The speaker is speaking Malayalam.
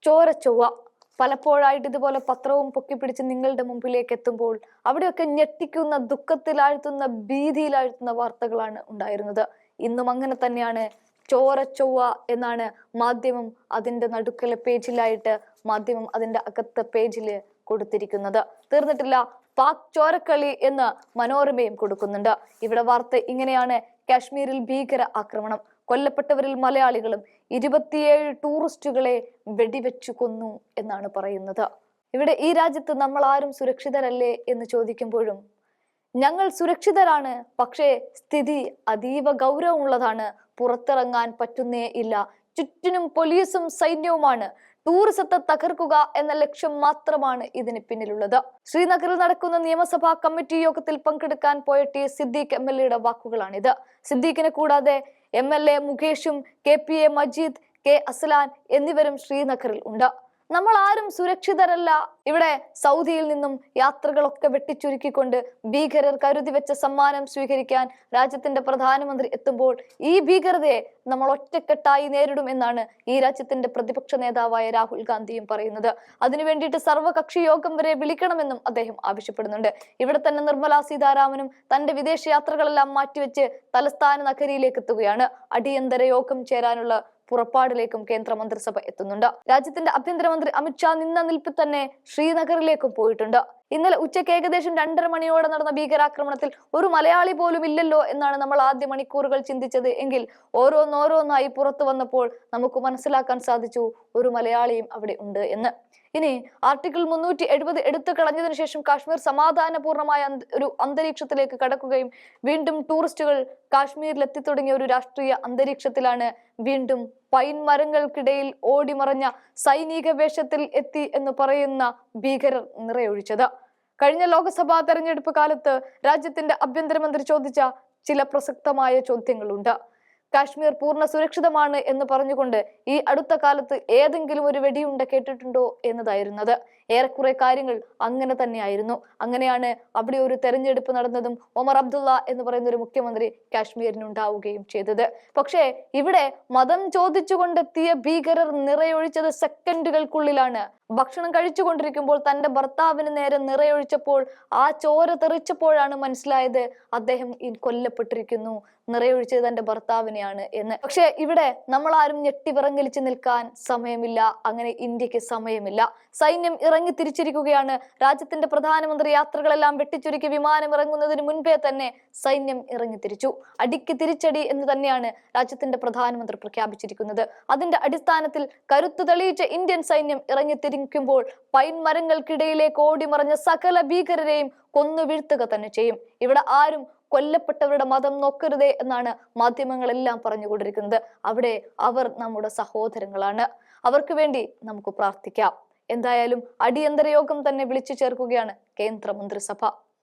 ചോരച്ചൊവ്വ പലപ്പോഴായിട്ട് ഇതുപോലെ പത്രവും പൊക്കിപ്പിടിച്ച് നിങ്ങളുടെ മുമ്പിലേക്ക് എത്തുമ്പോൾ അവിടെയൊക്കെ ഞെട്ടിക്കുന്ന, ദുഃഖത്തിലാഴ്ത്തുന്ന, ഭീതിയിലാഴ്ത്തുന്ന വാർത്തകളാണ് ഉണ്ടായിരുന്നത്. ഇന്നും അങ്ങനെ തന്നെയാണ്. ചോരച്ചൊവ്വ എന്നാണ് മാധ്യമം അതിന്റെ നടുക്കലെ പേജിലായിട്ട് മാധ്യമം അതിന്റെ അകത്തെ പേജില് കൊടുത്തിരിക്കുന്നത്. തീർന്നിട്ടില്ല, പാക് ചോരക്കളി എന്ന് മനോരമയും കൊടുക്കുന്നുണ്ട്. ഇവിടെ വാർത്ത ഇങ്ങനെയാണ്: കാശ്മീരിൽ ഭീകര ആക്രമണം, കൊല്ലപ്പെട്ടവരിൽ മലയാളികളും, 27 ടൂറിസ്റ്റുകളെ വെടിവെച്ചു കൊന്നു എന്നാണ് പറയുന്നത്. ഇവിടെ ഈ രാജ്യത്ത് നമ്മൾ ആരും സുരക്ഷിതരല്ലേ എന്ന് ചോദിക്കുമ്പോഴും ഞങ്ങൾ സുരക്ഷിതരാണ്, പക്ഷേ സ്ഥിതി അതീവ ഗൗരവമുള്ളതാണ്, പുറത്തിറങ്ങാൻ പറ്റുന്നേ ഇല്ല, ചുറ്റിനും പോലീസും സൈന്യവുമാണ്, ടൂറിസത്തെ തകർക്കുക എന്ന ലക്ഷ്യം മാത്രമാണ് ഇതിന് പിന്നിലുള്ളത്. ശ്രീനഗറിൽ നടക്കുന്ന നിയമസഭാ കമ്മിറ്റി യോഗത്തിൽ പങ്കെടുക്കാൻ പോയ ടി സിദ്ദീഖ് MLA വാക്കുകളാണിത്. സിദ്ദീഖിനെ കൂടാതെ MLA മുകേഷും KPA Majeed, K Aslan എന്നിവരും ശ്രീനഗറിൽ ഉണ്ട്. നമ്മൾ ആരും സുരക്ഷിതരല്ല. ഇവിടെ സൗദിയിൽ നിന്നും യാത്രകളൊക്കെ വെട്ടിച്ചുരുക്കിക്കൊണ്ട് ഭീകരർ കരുതി വെച്ച സമ്മാനം സ്വീകരിക്കാൻ രാജ്യത്തിന്റെ പ്രധാനമന്ത്രി എത്തുമ്പോൾ ഈ ഭീകരതയെ നമ്മൾ ഒറ്റക്കെട്ടായി നേരിടും എന്നാണ് ഈ രാജ്യത്തിന്റെ പ്രതിപക്ഷ നേതാവായ രാഹുൽ ഗാന്ധിയും പറയുന്നത്. അതിനു വേണ്ടിയിട്ട് സർവകക്ഷി യോഗം വരെ വിളിക്കണമെന്നും അദ്ദേഹം ആവശ്യപ്പെടുന്നുണ്ട്. ഇവിടെ തന്നെ നിർമ്മലാ സീതാരാമനും തന്റെ വിദേശ യാത്രകളെല്ലാം മാറ്റിവെച്ച് തലസ്ഥാന നഗരിയിലേക്ക് എത്തുകയാണ്. അടിയന്തര യോഗം ചേരാനുള്ള പുറപ്പാടിലേക്കും കേന്ദ്ര മന്ത്രിസഭ എത്തുന്നുണ്ട്. രാജ്യത്തിന്റെ ആഭ്യന്തരമന്ത്രി അമിത്ഷാ നിന്ന നിൽപ്പിൽ തന്നെ ശ്രീനഗറിലേക്കും പോയിട്ടുണ്ട്. ഇന്നലെ ഉച്ചയ്ക്ക് ഏകദേശം 2:30 മണിയോടെ നടന്ന ഭീകരാക്രമണത്തിൽ ഒരു മലയാളി പോലും ഇല്ലല്ലോ എന്നാണ് നമ്മൾ ആദ്യ മണിക്കൂറുകൾ ചിന്തിച്ചത്. എങ്കിൽ ഓരോന്നോരോന്നായി പുറത്തു വന്നപ്പോൾ നമുക്ക് മനസ്സിലാക്കാൻ സാധിച്ചു ഒരു മലയാളിയും അവിടെ ഉണ്ട് എന്ന്. ഇനി ആർട്ടിക്കിൾ 370 എടുത്തു കളഞ്ഞതിനു ശേഷം കാശ്മീർ സമാധാനപൂർണമായ ഒരു അന്തരീക്ഷത്തിലേക്ക് കടക്കുകയും വീണ്ടും ടൂറിസ്റ്റുകൾ കാശ്മീരിൽ എത്തിത്തുടങ്ങിയ ഒരു രാഷ്ട്രീയ അന്തരീക്ഷത്തിലാണ് വീണ്ടും പൈൻ മരങ്ങൾക്കിടയിൽ ഓടിമറഞ്ഞ സൈനിക വേഷത്തിൽ എത്തി എന്ന് പറയുന്ന ഭീകരർ നിറയൊഴിച്ചത്. കഴിഞ്ഞ ലോക്സഭാ തെരഞ്ഞെടുപ്പ് കാലത്ത് രാജ്യത്തിന്റെ ആഭ്യന്തരമന്ത്രി ചോദിച്ച ചില പ്രസക്തമായ ചോദ്യങ്ങളുണ്ട്. കാശ്മീർ പൂർണ്ണ സുരക്ഷിതമാണ് എന്ന് പറഞ്ഞുകൊണ്ട് ഈ അടുത്ത കാലത്ത് ഏതെങ്കിലും ഒരു വെടിയുണ്ട കേട്ടിട്ടുണ്ടോ എന്നതായിരുന്നത്. ഏറെക്കുറെ കാര്യങ്ങൾ അങ്ങനെ തന്നെയായിരുന്നു. അങ്ങനെയാണ് അവിടെ ഒരു തെരഞ്ഞെടുപ്പ് നടന്നതും ഒമർ അബ്ദുള്ള എന്ന് പറയുന്ന ഒരു മുഖ്യമന്ത്രി കാശ്മീരിനുണ്ടാവുകയും ചെയ്തത്. പക്ഷേ ഇവിടെ മതം ചോദിച്ചുകൊണ്ടെത്തിയ ഭീകരർ നിറയൊഴിച്ചത് സെക്കൻഡുകൾക്കുള്ളിലാണ്. ഭക്ഷണം കഴിച്ചുകൊണ്ടിരിക്കുമ്പോൾ തന്റെ ഭർത്താവിന് നേരെ നിറയൊഴിച്ചപ്പോൾ ആ ചോര തെറിച്ചപ്പോഴാണ് മനസ്സിലായത് അദ്ദേഹം കൊല്ലപ്പെട്ടിരിക്കുന്നു, നിറയൊഴിച്ചത് തന്റെ ഭർത്താവിനെയാണ് എന്ന്. പക്ഷെ ഇവിടെ നമ്മൾ ആരും ഞെട്ടിവിറങ്ങലിച്ച് നിൽക്കാൻ സമയമില്ല. അങ്ങനെ ഇന്ത്യക്ക് സമയമില്ല. സൈന്യം ഇറങ്ങി തിരിച്ചിരിക്കുകയാണ്. രാജ്യത്തിന്റെ പ്രധാനമന്ത്രി യാത്രകളെല്ലാം വെട്ടിച്ചുരുക്കി വിമാനം ഇറങ്ങുന്നതിന് മുൻപേ തന്നെ സൈന്യം ഇറങ്ങി തിരിച്ചു. അടിക്ക് തിരിച്ചടി എന്ന് തന്നെയാണ് രാജ്യത്തിന്റെ പ്രധാനമന്ത്രി പ്രഖ്യാപിച്ചിരിക്കുന്നത്. അതിന്റെ അടിസ്ഥാനത്തിൽ കരുത്ത് തെളിയിച്ച ഇന്ത്യൻ സൈന്യം ഇറങ്ങി തിരിക്കുമ്പോൾ പൈൻ മരങ്ങൾക്കിടയിലേക്ക് ഓടിമറഞ്ഞ സകല ഭീകരരെയും കൊന്നു വീഴ്ത്തുക തന്നെ ചെയ്യും. ഇവിടെ ആരും കൊല്ലപ്പെട്ടവരുടെ മതം നോക്കരുതേ എന്നാണ് മാധ്യമങ്ങളെല്ലാം പറഞ്ഞുകൊണ്ടിരിക്കുന്നത്. അവിടെ അവർ നമ്മുടെ സഹോദരങ്ങളാണ്. അവർക്ക് വേണ്ടി നമുക്ക് പ്രാർത്ഥിക്കാം. എന്തായാലും അടിയന്തര യോഗം തന്നെ വിളിച്ചു ചേർക്കുകയാണ് കേന്ദ്ര മന്ത്രിസഭ.